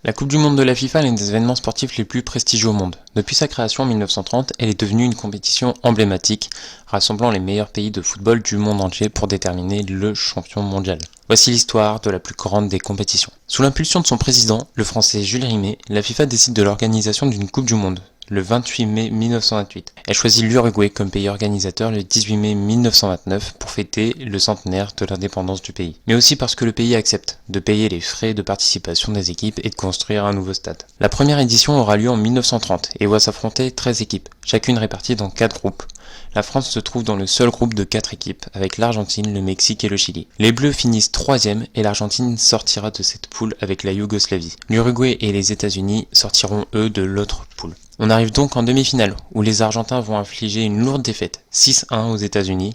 La Coupe du Monde de la FIFA est l'un des événements sportifs les plus prestigieux au monde. Depuis sa création en 1930, elle est devenue une compétition emblématique, rassemblant les meilleurs pays de football du monde entier pour déterminer le champion mondial. Voici l'histoire de la plus grande des compétitions. Sous l'impulsion de son président, le français Jules Rimet, la FIFA décide de l'organisation d'une Coupe du Monde, le 28 mai 1928. Elle choisit l'Uruguay comme pays organisateur le 18 mai 1929 pour fêter le centenaire de l'indépendance du pays. Mais aussi parce que le pays accepte de payer les frais de participation des équipes et de construire un nouveau stade. La première édition aura lieu en 1930 et voit s'affronter 13 équipes, chacune répartie dans 4 groupes. La France se trouve dans le seul groupe de 4 équipes, avec l'Argentine, le Mexique et le Chili. Les Bleus finissent 3e et l'Argentine sortira de cette poule avec la Yougoslavie. L'Uruguay et les États-Unis sortiront eux de l'autre poule. On arrive donc en demi-finale, où les Argentins vont infliger une lourde défaite, 6-1 aux États-Unis,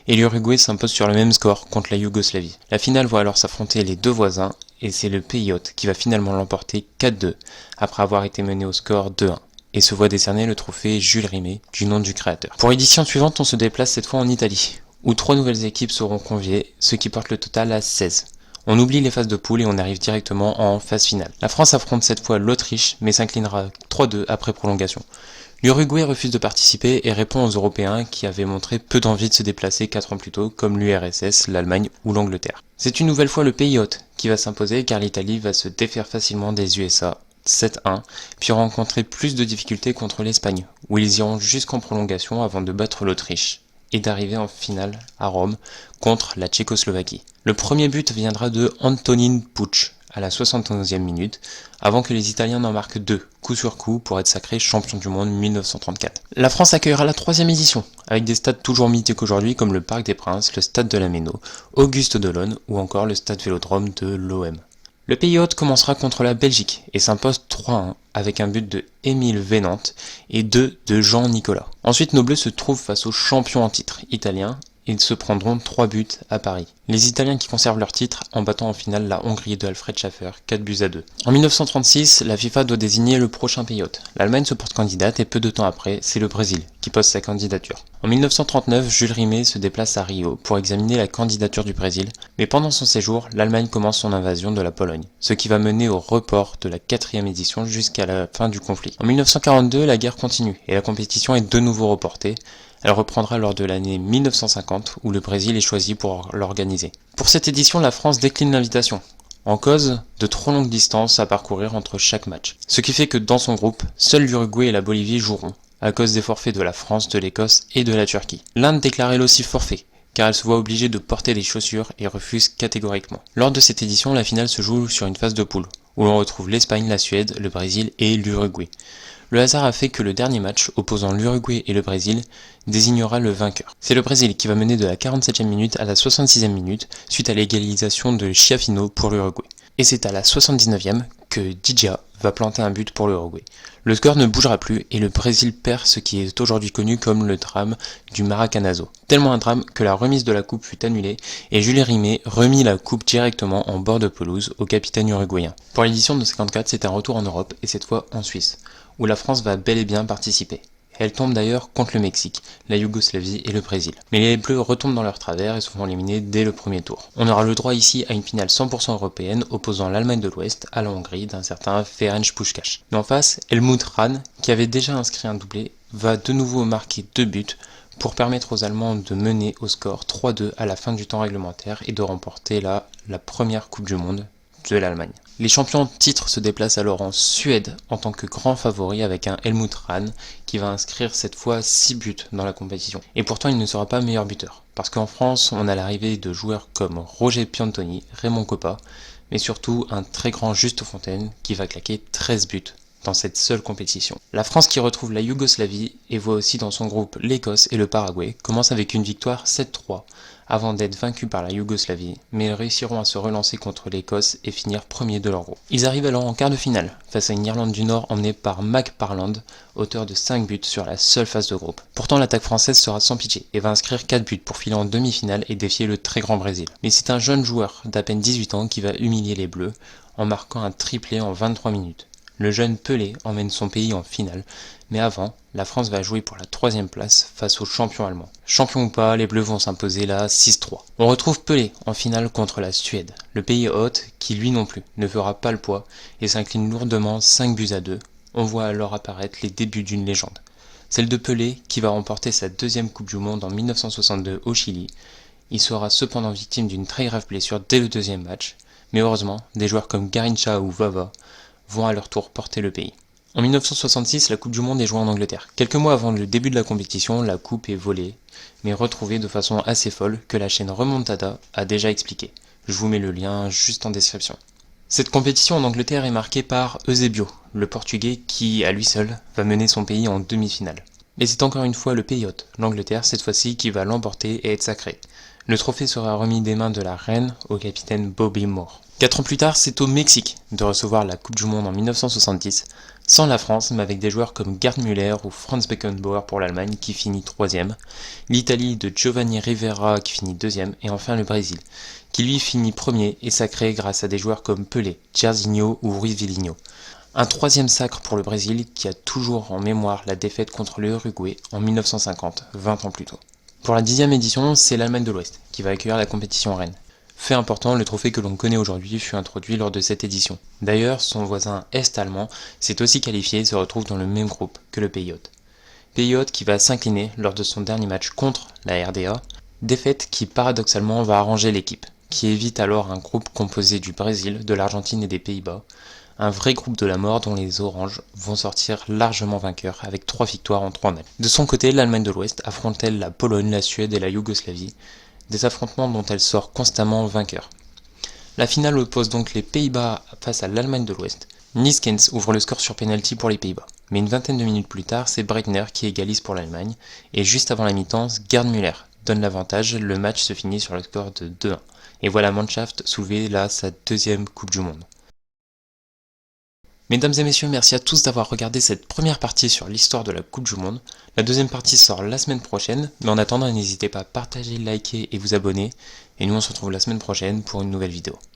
et l'Uruguay s'impose sur le même score contre la Yougoslavie. La finale voit alors s'affronter les deux voisins, et c'est le pays hôte qui va finalement l'emporter 4-2, après avoir été mené au score 2-1. Et se voit décerner le trophée Jules Rimet, du nom du créateur. Pour l'édition suivante, on se déplace cette fois en Italie, où 3 nouvelles équipes seront conviées, ce qui porte le total à 16. On oublie les phases de poule et on arrive directement en phase finale. La France affronte cette fois l'Autriche, mais s'inclinera 3-2 après prolongation. L'Uruguay refuse de participer et répond aux Européens qui avaient montré peu d'envie de se déplacer 4 ans plus tôt, comme l'URSS, l'Allemagne ou l'Angleterre. C'est une nouvelle fois le pays hôte qui va s'imposer car l'Italie va se défaire facilement des USA, 7-1, puis rencontrer plus de difficultés contre l'Espagne, où ils iront jusqu'en prolongation avant de battre l'Autriche et d'arriver en finale à Rome contre la Tchécoslovaquie. Le premier but viendra de Antonin Puig à la 71e minute, avant que les Italiens n'en marquent 2, coup sur coup, pour être sacrés champions du monde 1934. La France accueillera la 3e édition, avec des stades toujours mythiques aujourd'hui comme le Parc des Princes, le Stade de la Méno, Auguste Delaune ou encore le Stade Vélodrome de l'OM. Le pays hôte commencera contre la Belgique et s'impose 3-1 avec un but de Émile Vénante et 2 de Jean Nicolas. Ensuite, nos Bleus se trouvent face aux champions en titre italiens et se prendront 3 buts à Paris. Les Italiens qui conservent leur titre en battant en finale la Hongrie de Alfred Schaffer, 4-2. En 1936, la FIFA doit désigner le prochain pays hôte. L'Allemagne se porte candidate et peu de temps après, c'est le Brésil qui pose sa candidature. En 1939, Jules Rimet se déplace à Rio pour examiner la candidature du Brésil, mais pendant son séjour, l'Allemagne commence son invasion de la Pologne, ce qui va mener au report de la 4e édition jusqu'à la fin du conflit. En 1942, la guerre continue et la compétition est de nouveau reportée. Elle reprendra lors de l'année 1950 où le Brésil est choisi pour l'organiser. Pour cette édition, la France décline l'invitation, en cause de trop longues distances à parcourir entre chaque match. Ce qui fait que dans son groupe, seuls l'Uruguay et la Bolivie joueront, à cause des forfaits de la France, de l'Écosse et de la Turquie. L'Inde déclare elle aussi forfait, car elle se voit obligée de porter des chaussures et refuse catégoriquement. Lors de cette édition, la finale se joue sur une phase de poule, où l'on retrouve l'Espagne, la Suède, le Brésil et l'Uruguay. Le hasard a fait que le dernier match, opposant l'Uruguay et le Brésil, désignera le vainqueur. C'est le Brésil qui va mener de la 47e minute à la 66e minute, suite à l'égalisation de Schiaffino pour l'Uruguay. Et c'est à la 79e que Didia va planter un but pour l'Uruguay. Le score ne bougera plus et le Brésil perd ce qui est aujourd'hui connu comme le drame du Maracanazo. Tellement un drame que la remise de la coupe fut annulée et Jules Rimet remit la coupe directement en bord de pelouse au capitaine uruguayen. Pour l'édition de 54, c'est un retour en Europe et cette fois en Suisse, où la France va bel et bien participer. Elle tombe d'ailleurs contre le Mexique, la Yougoslavie et le Brésil. Mais les Bleus retombent dans leur travers et seront éliminés dès le premier tour. On aura le droit ici à une finale 100% européenne opposant l'Allemagne de l'Ouest à la Hongrie d'un certain Ferenc Puskás. Mais en face, Helmut Rahn, qui avait déjà inscrit un doublé, va de nouveau marquer 2 buts pour permettre aux Allemands de mener au score 3-2 à la fin du temps réglementaire et de remporter la première Coupe du Monde de l'Allemagne. Les champions de titre se déplacent alors en Suède en tant que grand favori avec un Helmut Rahn qui va inscrire cette fois 6 buts dans la compétition. Et pourtant il ne sera pas meilleur buteur, parce qu'en France on a l'arrivée de joueurs comme Roger Piantoni, Raymond Kopa, mais surtout un très grand Juste Fontaine qui va claquer 13 buts dans cette seule compétition. La France qui retrouve la Yougoslavie et voit aussi dans son groupe l'Écosse et le Paraguay commence avec une victoire 7-3 avant d'être vaincus par la Yougoslavie, mais ils réussiront à se relancer contre l'Écosse et finir premier de leur groupe. Ils arrivent alors en quart de finale, face à une Irlande du Nord emmenée par McParland, auteur de 5 buts sur la seule phase de groupe. Pourtant l'attaque française sera sans pitié et va inscrire 4 buts pour filer en demi-finale et défier le très grand Brésil. Mais c'est un jeune joueur d'à peine 18 ans qui va humilier les Bleus en marquant un triplé en 23 minutes. Le jeune Pelé emmène son pays en finale, mais avant, la France va jouer pour la 3e place face aux champions allemands. Champions ou pas, les Bleus vont s'imposer là 6-3. On retrouve Pelé en finale contre la Suède, le pays hôte qui lui non plus ne fera pas le poids et s'incline lourdement 5-2. On voit alors apparaître les débuts d'une légende. Celle de Pelé qui va remporter sa 2e Coupe du Monde en 1962 au Chili. Il sera cependant victime d'une très grave blessure dès le 2e match, mais heureusement, des joueurs comme Garrincha ou Vava vont à leur tour porter le pays. En 1966, la Coupe du Monde est jouée en Angleterre. Quelques mois avant le début de la compétition, la coupe est volée, mais retrouvée de façon assez folle que la chaîne Remontada a déjà expliqué. Je vous mets le lien juste en description. Cette compétition en Angleterre est marquée par Eusébio, le Portugais qui, à lui seul, va mener son pays en demi-finale. Mais c'est encore une fois le pays hôte, l'Angleterre cette fois-ci, qui va l'emporter et être sacré. Le trophée sera remis des mains de la reine au capitaine Bobby Moore. 4 ans plus tard, c'est au Mexique de recevoir la Coupe du Monde en 1970, sans la France, mais avec des joueurs comme Gerd Müller ou Franz Beckenbauer pour l'Allemagne qui finit 3e, l'Italie de Giovanni Rivera qui finit 2e, et enfin le Brésil, qui lui finit 1er et sacré grâce à des joueurs comme Pelé, Jairzinho ou Rivelino. Un 3e sacre pour le Brésil qui a toujours en mémoire la défaite contre le Uruguay en 1950, 20 ans plus tôt. Pour la 10e édition, c'est l'Allemagne de l'Ouest qui va accueillir la compétition reine. Fait important, le trophée que l'on connaît aujourd'hui fut introduit lors de cette édition. D'ailleurs, son voisin est-allemand s'est aussi qualifié et se retrouve dans le même groupe que le pays hôte. Pays hôte qui va s'incliner lors de son dernier match contre la RDA, défaite qui paradoxalement va arranger l'équipe, qui évite alors un groupe composé du Brésil, de l'Argentine et des Pays-Bas, un vrai groupe de la mort dont les Oranges vont sortir largement vainqueurs avec 3 victoires en 3 matchs. De son côté, l'Allemagne de l'Ouest affronte-t-elle la Pologne, la Suède et la Yougoslavie, des affrontements dont elle sort constamment vainqueur. La finale oppose donc les Pays-Bas face à l'Allemagne de l'Ouest. Niskens ouvre le score sur penalty pour les Pays-Bas. Mais une vingtaine de minutes plus tard, c'est Breitner qui égalise pour l'Allemagne, et juste avant la mi-temps, Gerd Müller donne l'avantage, le match se finit sur le score de 2-1. Et voilà Mannschaft soulever là sa 2e Coupe du Monde. Mesdames et messieurs, merci à tous d'avoir regardé cette première partie sur l'histoire de la Coupe du Monde. La 2e partie sort la semaine prochaine, mais en attendant, n'hésitez pas à partager, liker et vous abonner. Et nous on se retrouve la semaine prochaine pour une nouvelle vidéo.